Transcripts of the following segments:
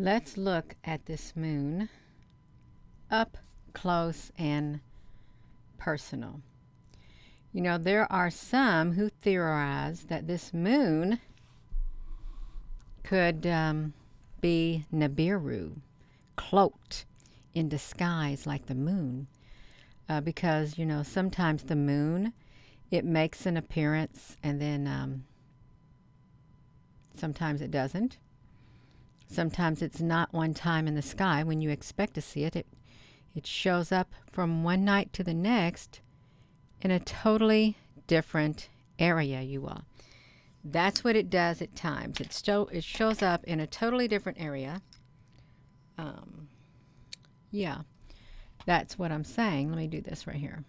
Let's look at this moon up close and personal. You know, there are some who theorize that this moon could be Nibiru, cloaked in disguise like the moon. Because, you know, sometimes the moon, it makes an appearance and then sometimes it doesn't. Sometimes it's not one time in the sky when you expect to see it. It shows up from one night to the next in a totally different area, you all. That's what it does at times. It shows up in a totally different area. Yeah, that's what I'm saying. Let me do this right here.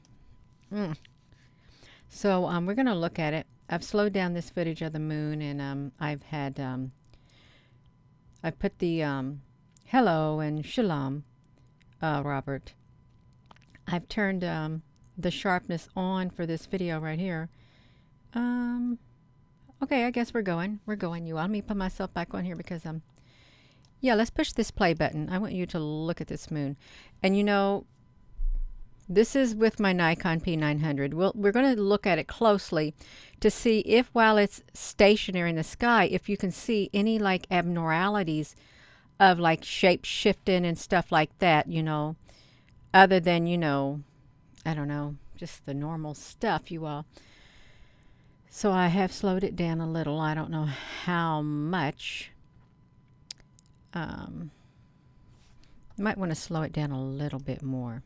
So we're going to look at it. I've slowed down this footage of the moon, and I've put the hello and shalom, Robert. I've turned the sharpness on for this video right here. Okay, I guess we're going, you all. Let me put myself back on here because yeah, let's push this play button. I want you to look at this moon. And you know, this is with my Nikon P900. We're going to look at it closely to see if while it's stationary in the sky, if you can see any like abnormalities of like shape shifting and stuff like that, you know, other than, you know, I don't know, just the normal stuff, you all. So I have slowed it down a little. I don't know how much. Might want to slow it down a little bit more.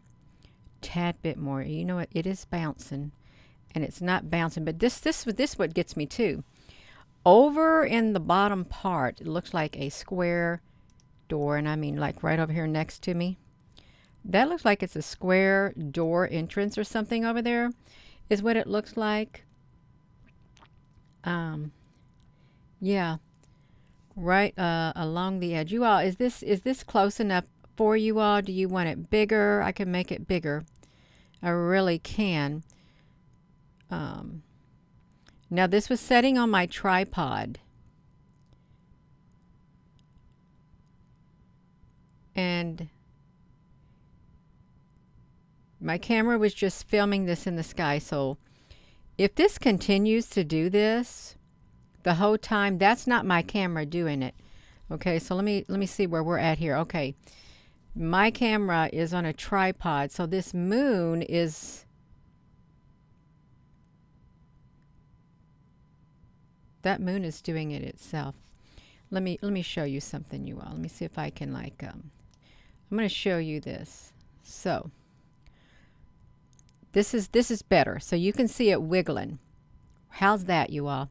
Tad bit more. You know what? It is bouncing, and it's not bouncing. But this what gets me too. Over in the bottom part, it looks like a square door, and I mean like right over here next to me. That looks like it's a square door entrance or something over there. Is what it looks like. Yeah, right along the edge. You all, is this close enough for you all? Do you want it bigger? I can make it bigger. I really can. Now this was setting on my tripod. And my camera was just filming this in the sky. So if this continues to do this the whole time, that's not my camera doing it. Okay, so let me see where we're at here. Okay. My camera is on a tripod, so this moon is, that moon is doing it itself. Let me show you something, you all. Let me see if I can like I'm going to show you this. So this is better, so you can see it wiggling. How's that, you all?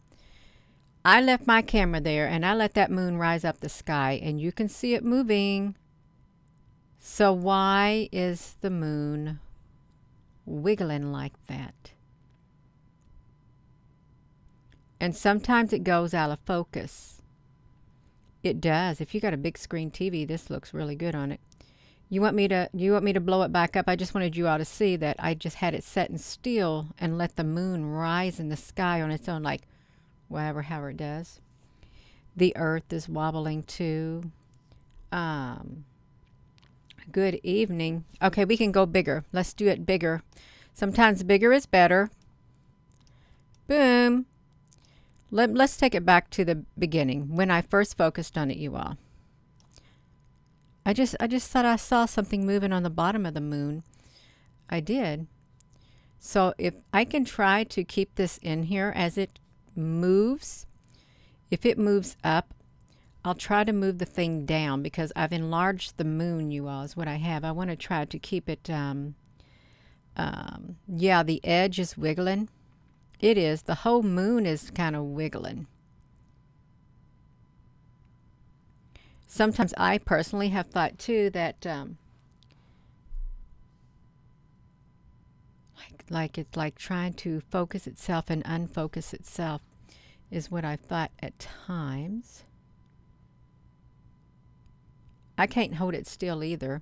I left my camera there and I let that moon rise up the sky, and you can see it moving. So why is the moon wiggling like that? And sometimes it goes out of focus. It does. If you got a big screen TV, this looks really good on it. You want me to blow it back up? I just wanted you all to see that I just had it set in still and let the moon rise in the sky on its own, like however it does. The earth is wobbling too. Good evening. Okay, we can go bigger. Let's do it bigger. Sometimes bigger is better. Boom. Let's take it back to the beginning when I first focused on it, you all. I just thought I saw something moving on the bottom of the moon. I did. So if I can try to keep this in here as it moves, if it moves up, I'll try to move the thing down because I've enlarged the moon, you all, is what I have. I want to try to keep it, yeah, the edge is wiggling. It is. The whole moon is kind of wiggling. Sometimes I personally have thought too that like it's like trying to focus itself and unfocus itself is what I've thought at times. I can't hold it still either.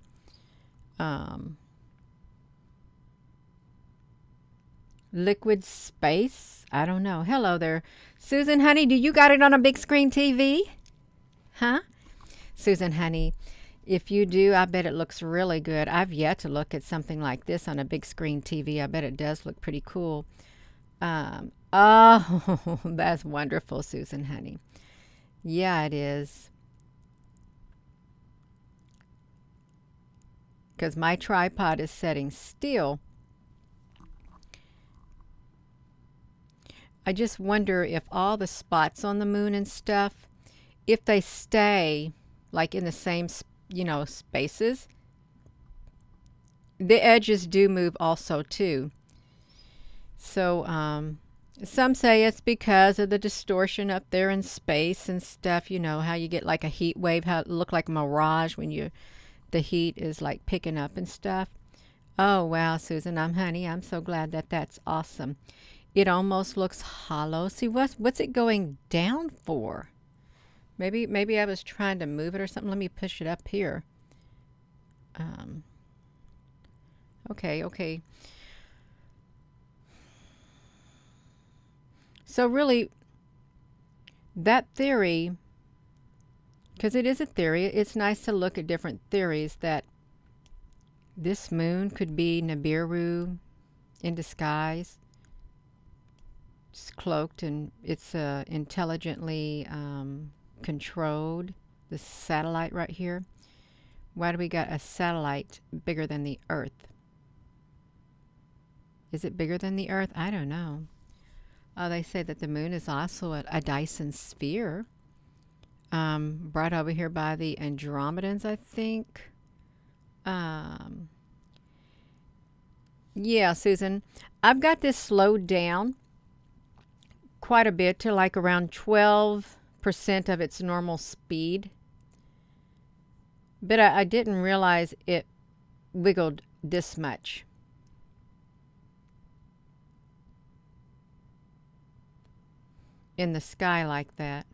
Liquid space? I don't know. Hello there. Susan, honey, do you got it on a big screen TV? Huh? Susan, honey, if you do, I bet it looks really good. I've yet to look at something like this on a big screen TV. I bet it does look pretty cool. Oh, that's wonderful, Susan, honey. Yeah, it is. Because my tripod is setting still. I just wonder if all the spots on the moon and stuff, if they stay like in the same, spaces, the edges do move also too. So, some say it's because of the distortion up there in space and stuff. You know how you get like a heat wave, how it look like a mirage when the heat is like picking up and stuff. Oh wow, Susan, I'm so glad that that's awesome. It almost looks hollow. See, what's it going down for? Maybe I was trying to move it or something. Let me push it up here. Okay. So really, that theory, because it is a theory, it's nice to look at different theories that this moon could be Nibiru in disguise. It's cloaked and it's intelligently controlled. The satellite right here. Why do we got a satellite bigger than the Earth? Is it bigger than the Earth? I don't know. They say that the moon is also a Dyson sphere. Brought over here by the Andromedans, I think. Yeah, Susan, I've got this slowed down quite a bit to like around 12% of its normal speed. But I didn't realize it wiggled this much. In the sky like that.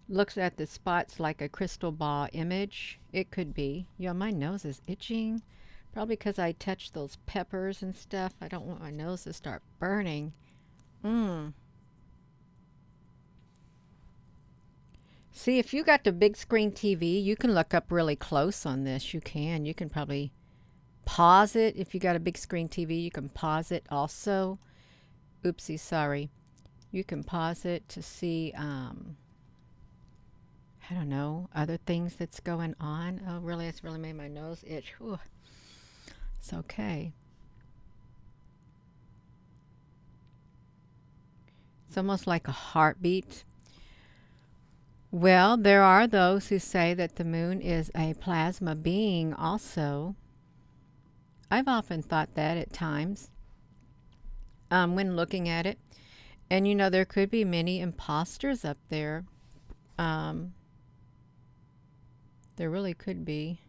Looks at the spots like a crystal ball image. It could be. Yeah, my nose is itching. Probably because I touched those peppers and stuff. I don't want my nose to start burning. See, if you got the big screen TV, you can look up really close on this. You can. You can probably pause it. If you got a big screen TV, you can pause it also. Oopsie, sorry. You can pause it to see, I don't know, other things that's going on. Oh, really? It's really made my nose itch. Whew. It's okay. It's almost like a heartbeat. Well, there are those who say that the moon is a plasma being also. I've often thought that at times when looking at it. And there could be many imposters up there. There really could be.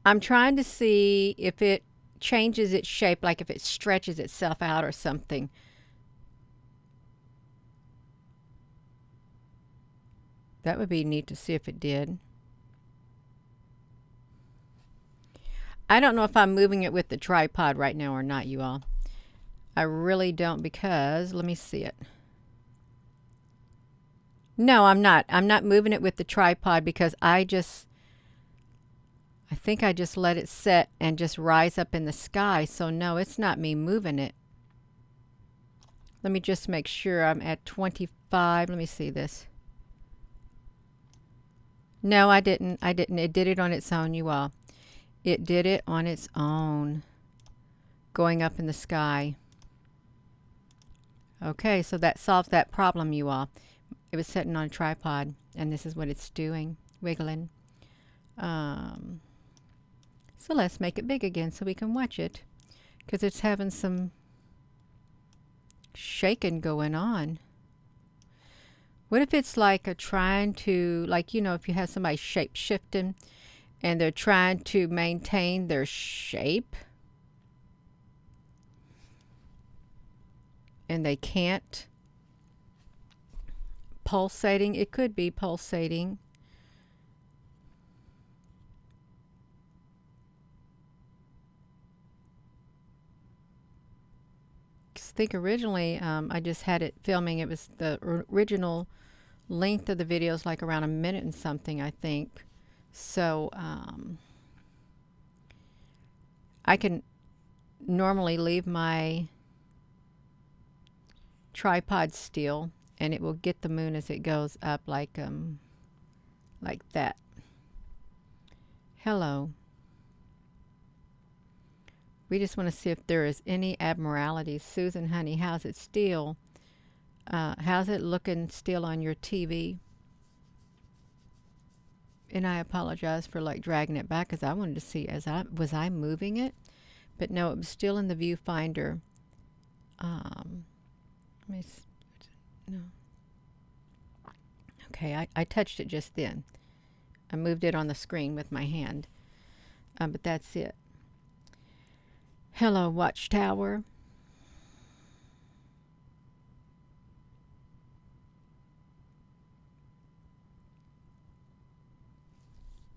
I'm trying to see if it changes its shape, like if it stretches itself out or something. That would be neat to see if it did. I don't know if I'm moving it with the tripod right now or not, you all. I really don't, because let me see it. No, I'm not. I'm not moving it with the tripod because I think I just let it set and just rise up in the sky. So no, it's not me moving it. Let me just make sure I'm at 25. Let me see this. No, I didn't. It did it on its own, you all. It did it on its own. Going up in the sky. Okay, so that solves that problem, you all. It was sitting on a tripod, and this is what it's doing. Wiggling. So let's make it big again so we can watch it. Because it's having some shaking going on. What if it's like trying to, like, if you have somebody shape shifting and they're trying to maintain their shape and they can't pulsating. It could be pulsating. I think originally I just had it filming. It was the original length of the video is like around a minute and something, I think. So I can normally leave my tripod still and it will get the moon as it goes up like that. Hello. We just want to see if there is any abnormalities. Susan, honey, how's it still? How's it looking still on your TV? And I apologize for like dragging it back because I wanted to see was I moving it, but no, it was still in the viewfinder. No. Okay, I touched it just then. I moved it on the screen with my hand, but that's it. Hello, Watchtower.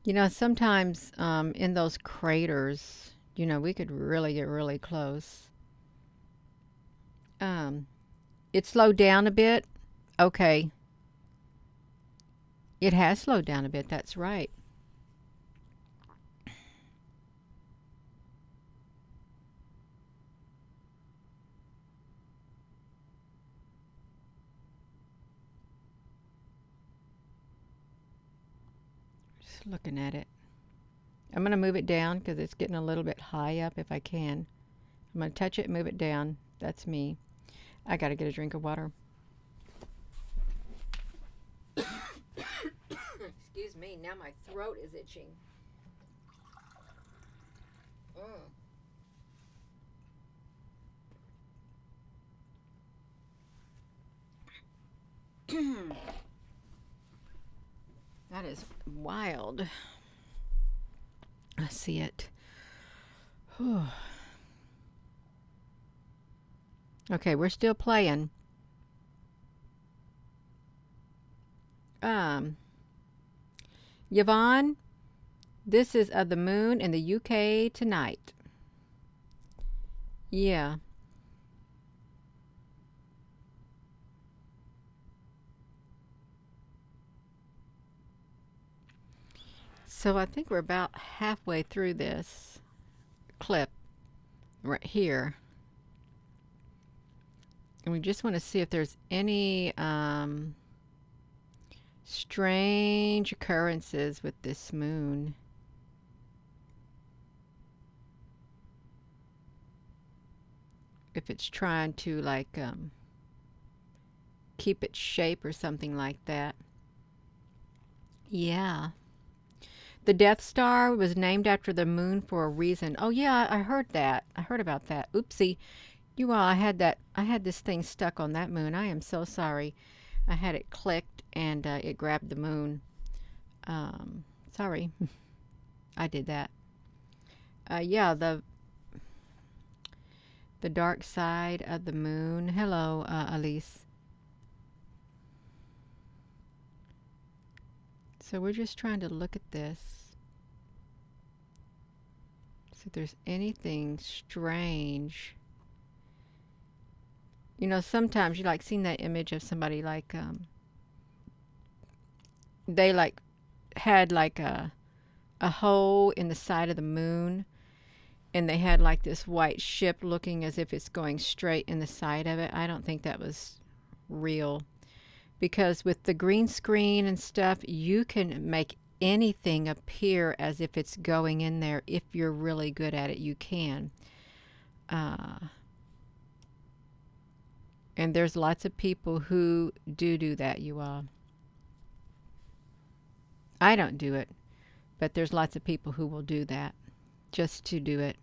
You know, sometimes in those craters, you know, we could really get really close. It slowed down a bit. Okay. It has slowed down a bit. That's right. Just looking at it. I'm going to move it down because it's getting a little bit high up if I can. I'm going to touch it and move it down. That's me. I got to get a drink of water. Excuse me. Now my throat is itching. That is wild. I see it. Whew. Okay, we're still playing. Yvonne, this is of the moon in the UK tonight. Yeah. So I think we're about halfway through this clip right here. And we just want to see if there's any strange occurrences with this moon. If it's trying to like keep its shape or something like that. Yeah. The Death Star was named after the moon for a reason. Oh yeah, I heard that. I heard about that. Oopsie. You all, I had this thing stuck on that moon. I am so sorry. I had it clicked and it grabbed the moon. Sorry. I did that. Yeah, the dark side of the moon. Hello, Elise. So we're just trying to look at this. See if there's anything strange. You know, sometimes you like seen that image of somebody like they like had like a hole in the side of the moon, and they had like this white ship looking as if it's going straight in the side of it. I don't think that was real, because with the green screen and stuff, you can make anything appear as if it's going in there. If you're really good at it, you can. And there's lots of people who do that, you all. I don't do it, but there's lots of people who will do that just to do it.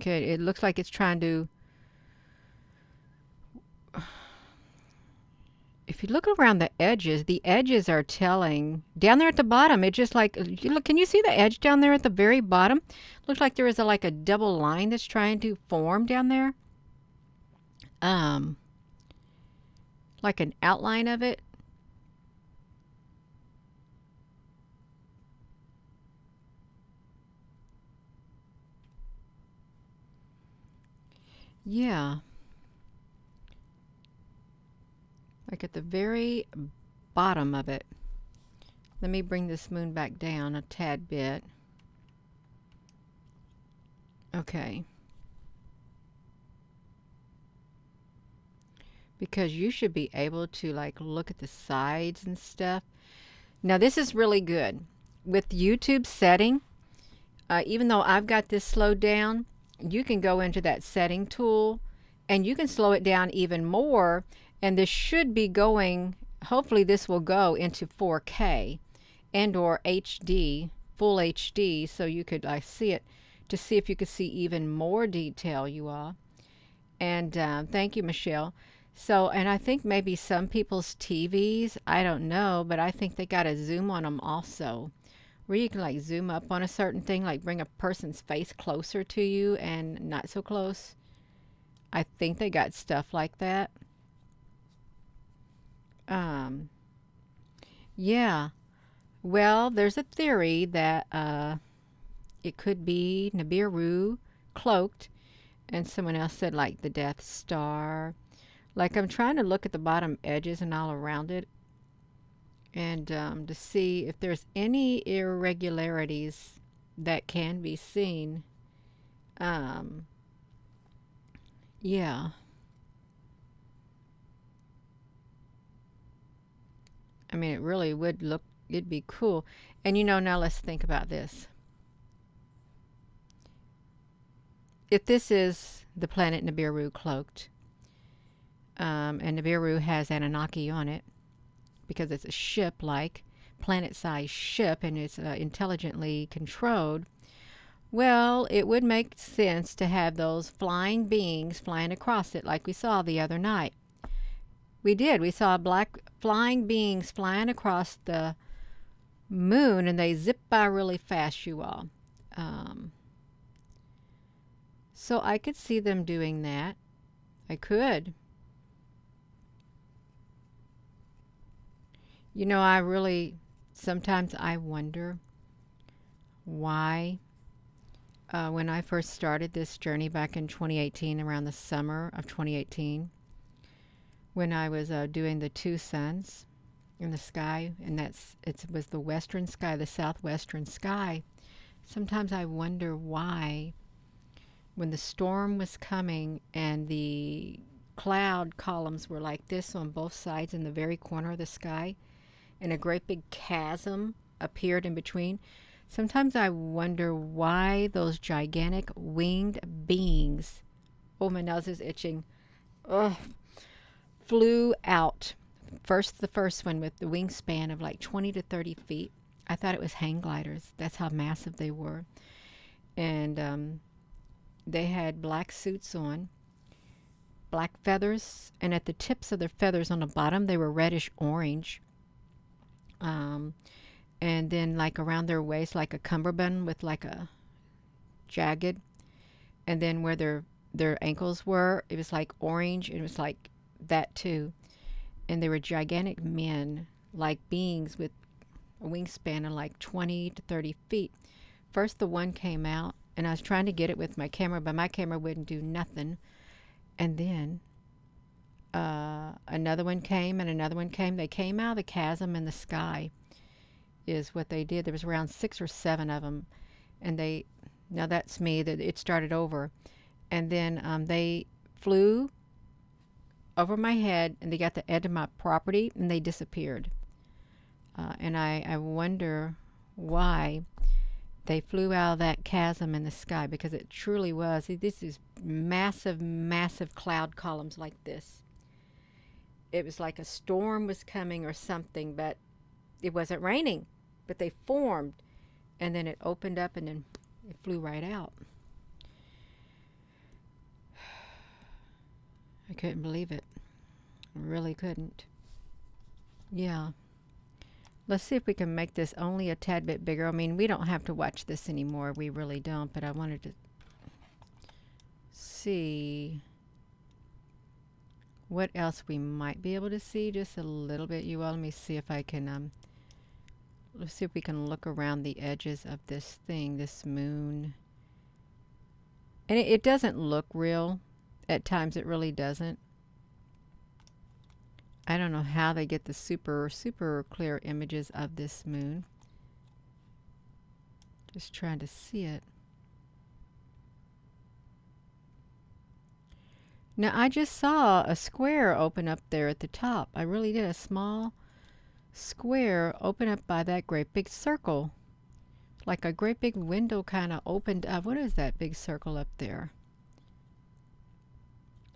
Okay, it looks like it's trying to... If you look around the edges are telling. Down there at the bottom, it just like, look, can you see the edge down there at the very bottom? Looks like there is like a double line that's trying to form down there. um, like an outline of it. Yeah, like at the very bottom of it. Let me bring this moon back down a tad bit. Okay. Because you should be able to like look at the sides and stuff. Now this is really good. With YouTube setting, even though I've got this slowed down, you can go into that setting tool and you can slow it down even more. And this should be going, hopefully this will go into 4K and or HD, full HD, so you could see it to see if you could see even more detail, you all. And thank you, Michelle. So, and I think maybe some people's TVs, I don't know, but I think they got a zoom on them also, where you can like zoom up on a certain thing, like bring a person's face closer to you and not so close. I think they got stuff like that. Yeah. Well, there's a theory that it could be Nibiru cloaked, and someone else said like the Death Star. Like I'm trying to look at the bottom edges and all around it, and to see if there's any irregularities that can be seen. Yeah. I mean, it really would look, it'd be cool. And now let's think about this. If this is the planet Nibiru cloaked, and Nibiru has Anunnaki on it, because it's a ship, like planet-sized ship, and it's intelligently controlled, well, it would make sense to have those flying beings flying across it like we saw the other night. We did. We saw black flying beings flying across the moon, and they zip by really fast, you all. So I could see them doing that. I could. I really, sometimes I wonder why, when I first started this journey back in 2018, around the summer of 2018, when I was doing the two suns in the sky, and it was the western sky, the southwestern sky. Sometimes I wonder why, when the storm was coming and the cloud columns were like this on both sides in the very corner of the sky, and a great big chasm appeared in between. Sometimes I wonder why those gigantic winged beings, oh, my nose is itching, flew out. The first one with the wingspan of like 20 to 30 feet. I thought it was hang gliders. That's how massive they were. And they had black suits on, black feathers, and at the tips of their feathers on the bottom, they were reddish orange. And then like around their waist, like a cummerbund with like a jagged. And then where their ankles were, it was like orange. It was like that too. And they were gigantic men, like beings with a wingspan of like 20 to 30 feet. First the one came out, and I was trying to get it with my camera, but my camera wouldn't do nothing. And then another one came, and another one came. They came out of the chasm in the sky is what they did. There was around 6 or 7 of them. And now that's me, that it started over. And then they flew over my head, and they got the edge of my property, and they disappeared. And I wonder why they flew out of that chasm in the sky, because it truly was. This is massive, massive cloud columns like this. It was like a storm was coming or something, but it wasn't raining. But they formed, and then it opened up, and then it flew right out. I couldn't believe it. I really couldn't. Yeah. Let's see if we can make this only a tad bit bigger. I mean, we don't have to watch this anymore. We really don't, but I wanted to see. what else we might be able to see just a little bit, you all. Let me see if I can, let's see if we can look around the edges of this thing, this moon. And it doesn't look real. At times it really doesn't. I don't know how they get the super, super clear images of this moon. Just trying to see it. Now, I just saw a square open up there at the top. I really did. A small square open up by that great big circle. Like a great big window kind of opened up. What is that big circle up there?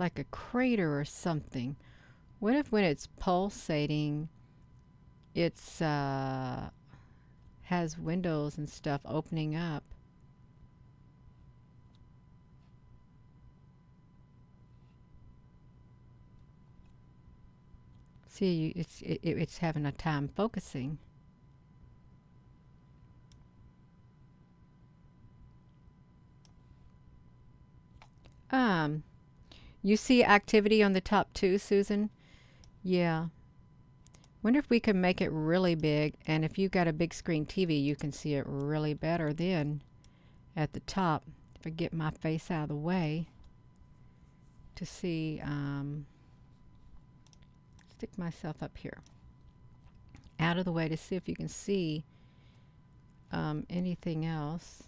Like a crater or something. What if when it's pulsating, it's has windows and stuff opening up? See, it's having a time focusing. You see activity on the top too, Susan? Yeah. Wonder if we can make it really big, and if you've got a big screen TV, you can see it really better then at the top. If I get my face out of the way to see, stick myself up here, out of the way to see if you can see anything else.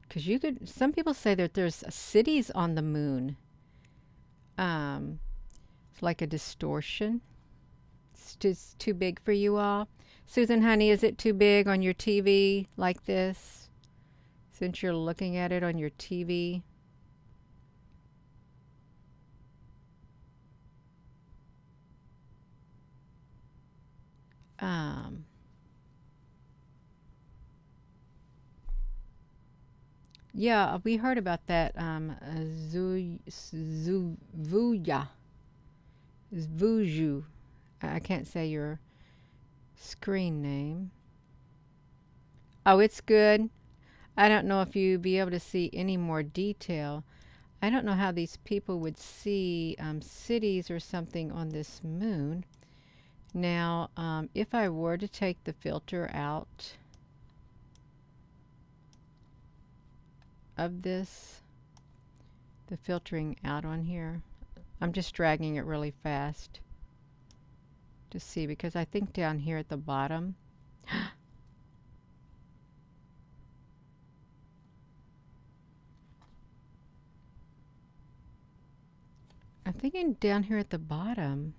Because you could, some people say that there's cities on the moon. It's like a distortion. It's just too big for you all. Susan, honey, is it too big on your TV like this? Since you're looking at it on your TV. Yeah, we heard about that. Zvuju. I can't say your screen name. Oh, it's good. I don't know if you'd be able to see any more detail. I don't know how these people would see cities or something on this moon. Now, if I were to take the filter out of this, the filtering out on here, I'm just dragging it really fast to see, because I think down here at the bottom, I'm thinking down here at the bottom.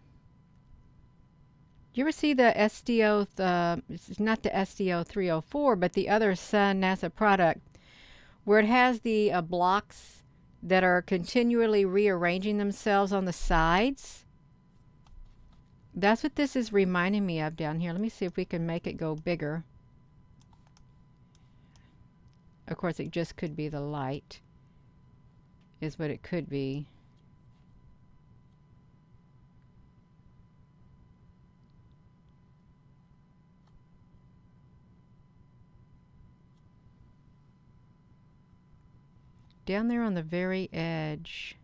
You ever see the SDO, it's not the SDO 304, but the other Sun NASA product, where it has the blocks that are continually rearranging themselves on the sides? That's what this is reminding me of down here. Let me see if we can make it go bigger. Of course, it just could be the light, is what it could be. Down there on the very edge.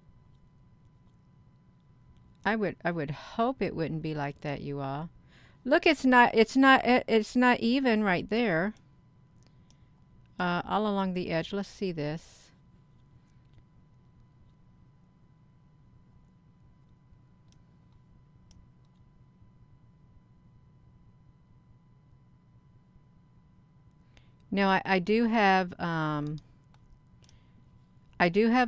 I would hope it wouldn't be like that, you all. Look, it's not even right there. All along the edge. Let's see this. Now I do have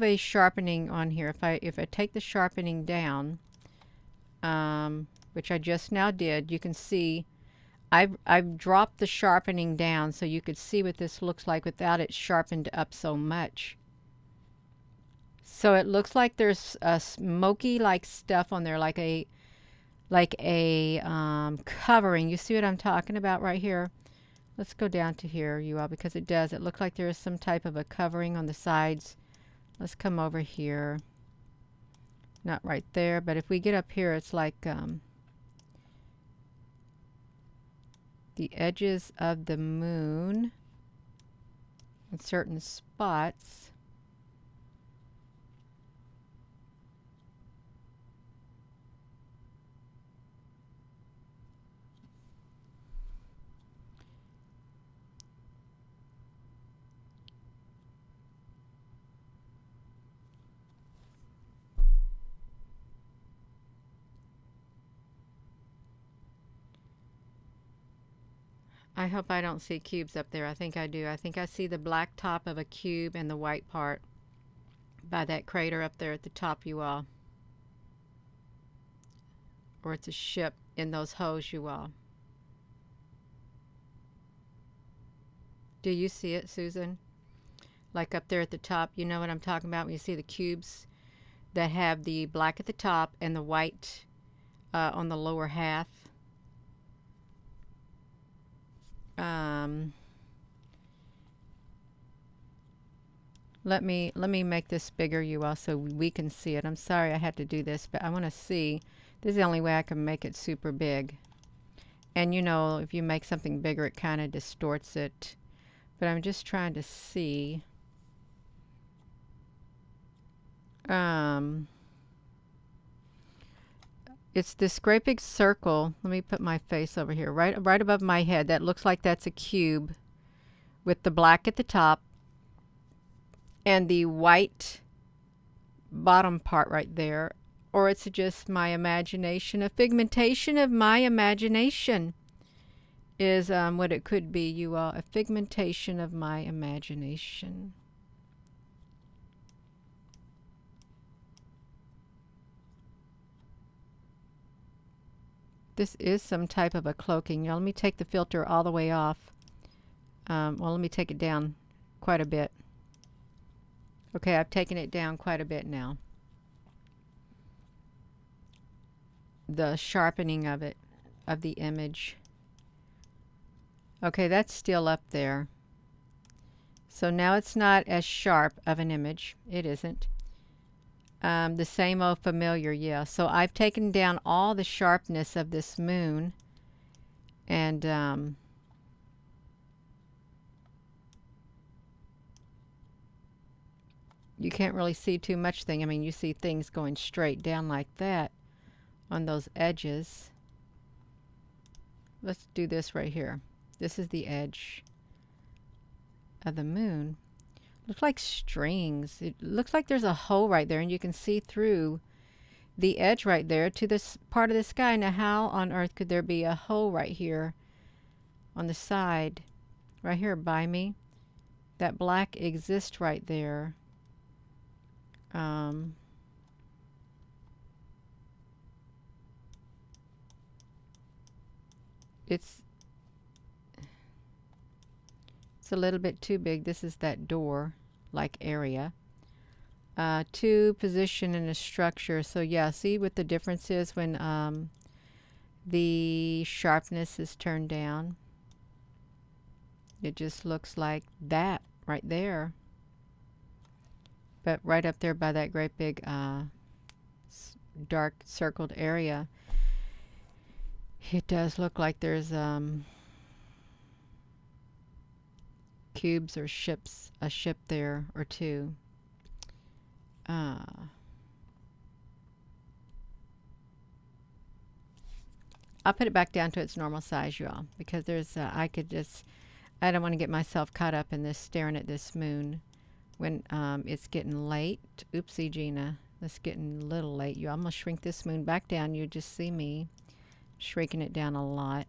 a sharpening on here. If I take the sharpening down, which I just now did, you can see I've dropped the sharpening down so you could see what this looks like without it sharpened up so much. So it looks like there's a smoky like stuff on there, like a covering. You see what I'm talking about right here? Let's go down to here, you all, because it does. It looks like there is some type of a covering on the sides. Let's come over here. Not right there, but if we get up here, it's like the edges of the moon in certain spots. I hope I don't see cubes up there. I think I do. I think I see the black top of a cube and the white part by that crater up there at the top, you all. Or it's a ship in those holes, you all. Do you see it, Susan? Like up there at the top, you know what I'm talking about when you see the cubes that have the black at the top and the white on the lower half. Let me make this bigger, you all, so we can see it. I'm sorry I had to do this, but I want to see. This is the only way I can make it super big. And you know, if you make something bigger, it kind of distorts it. But I'm just trying to see. It's this great big circle. Let me put my face over here, right above my head. That looks like that's a cube with the black at the top and the white bottom part right there. Or it's just my imagination. A figmentation of my imagination is what it could be, you all. A figmentation of my imagination. This is some type of a cloaking. Now, let me take the filter all the way off. Well, let me take it down quite a bit. Okay, I've taken it down quite a bit now. The sharpening of it, of the image. Okay, that's still up there. So now it's not as sharp of an image. It isn't. The same old familiar, yeah. So I've taken down all the sharpness of this moon. And you can't really see too much thing. I mean, you see things going straight down like that on those edges. Let's do this right here. This is the edge of the moon. Looks like strings. It looks like there's a hole right there, and you can see through the edge right there to this part of the sky. Now, how on earth could there be a hole right here on the side, right here by me? That black exists right there. It's a little bit too big. This is that door like area. To position in a structure. So yeah, see what the difference is when the sharpness is turned down. It just looks like that right there. But right up there by that great big dark circled area, it does look like there's cubes or ships, a ship there or two. I'll put it back down to its normal size, y'all, because there's I don't want to get myself caught up in this staring at this moon when it's getting late. Oopsie, Gina, it's getting a little late. I'm gonna shrink this moon back down. You just see me shrinking it down a lot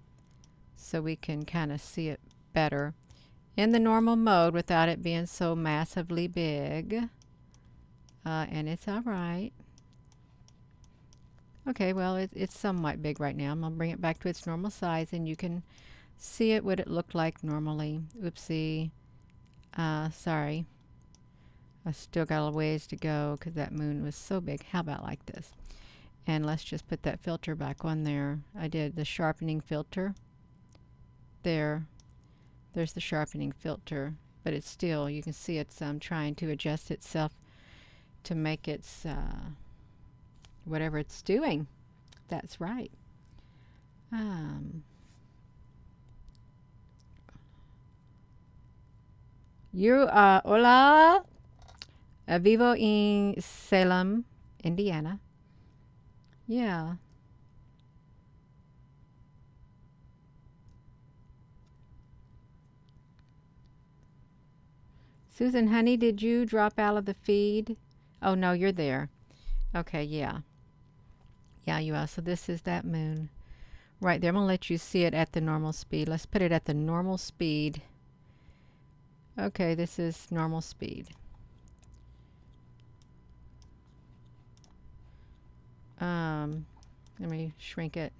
so we can kind of see it better in the normal mode without it being so massively big. And it's all right. Okay, well, it's somewhat big right now. I'm going to bring it back to its normal size, and you can see it what it looked like normally. Oopsie. Sorry. I still got a ways to go because that moon was so big. How about like this? And let's just put that filter back on there. I did the sharpening filter. There. There's the sharpening filter. But it's still, you can see it's trying to adjust itself to make its whatever it's doing. That's right. Hola, vivo in Salem, Indiana. Yeah. Susan, honey, did you drop out of the feed? Oh, no, you're there. Okay, yeah. Yeah, you are. So this is that moon right there. I'm going to let you see it at the normal speed. Let's put it at the normal speed. Okay, this is normal speed. Let me shrink it.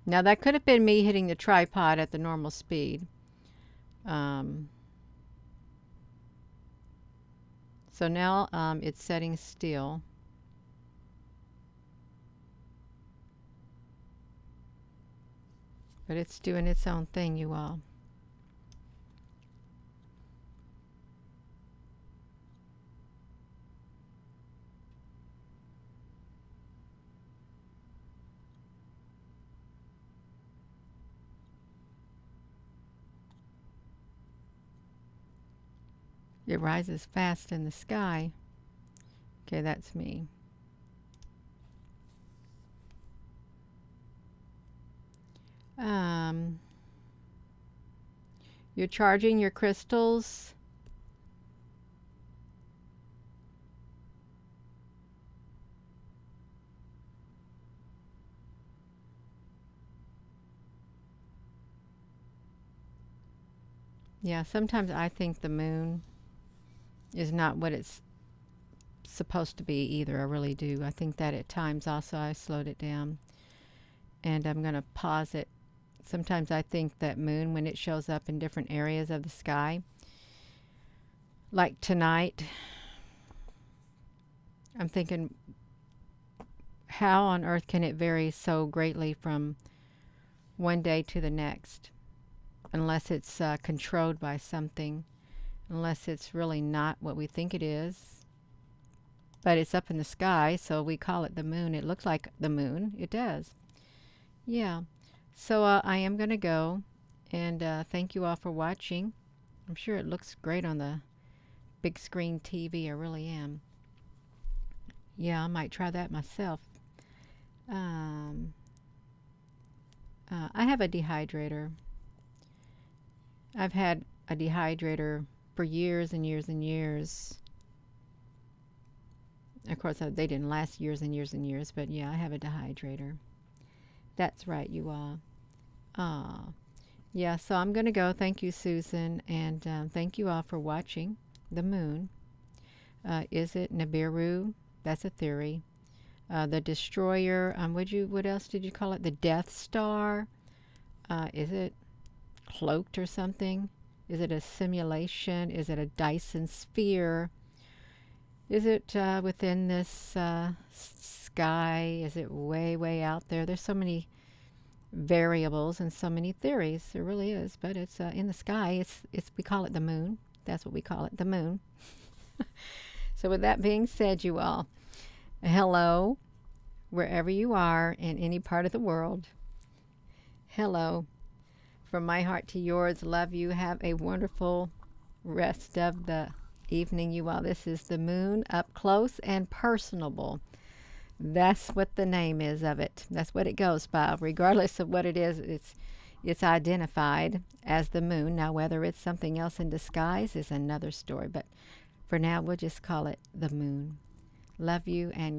Now that could have been me hitting the tripod at the normal speed. So now it's setting still. But it's doing its own thing, you all. It rises fast in the sky. Okay, that's me. You're charging your crystals. Yeah, sometimes I think the moon is not what it's supposed to be either. I really do. I think that at times also I slowed it down. And I'm going to pause it. Sometimes I think that moon, when it shows up in different areas of the sky, like tonight, I'm thinking, how on earth can it vary so greatly from one day to the next? Unless it's controlled by something, unless it's really not what we think it is. But it's up in the sky, so we call it the moon. It looks like the moon. It does. Yeah. So I am going to go, and thank you all for watching. I'm sure it looks great on the big screen TV. I really am. Yeah, I might try that myself. I have a dehydrator. I've had a dehydrator for years and years and years. Of course, they didn't last years and years and years, but yeah, I have a dehydrator. That's right, you all. Yeah, so I'm going to go. Thank you, Susan, and thank you all for watching the moon. Is it Nibiru? That's a theory. The destroyer, what else did you call it? The Death Star? Is it cloaked or something? Is it a simulation? Is it a Dyson sphere? Is it within this sky? Is it way, way out there? There's so many variables and so many theories. There really is, but it's in the sky. We call it the moon. That's what we call it, the moon. So with that being said, you all, hello, wherever you are in any part of the world. Hello. From my heart to yours, love you. Have a wonderful rest of the evening, you all. This is the moon up close and personable. That's what the name is of it. That's what it goes by. Regardless of what it is, it's identified as the moon. Now, whether it's something else in disguise is another story. But for now, we'll just call it the moon. Love you and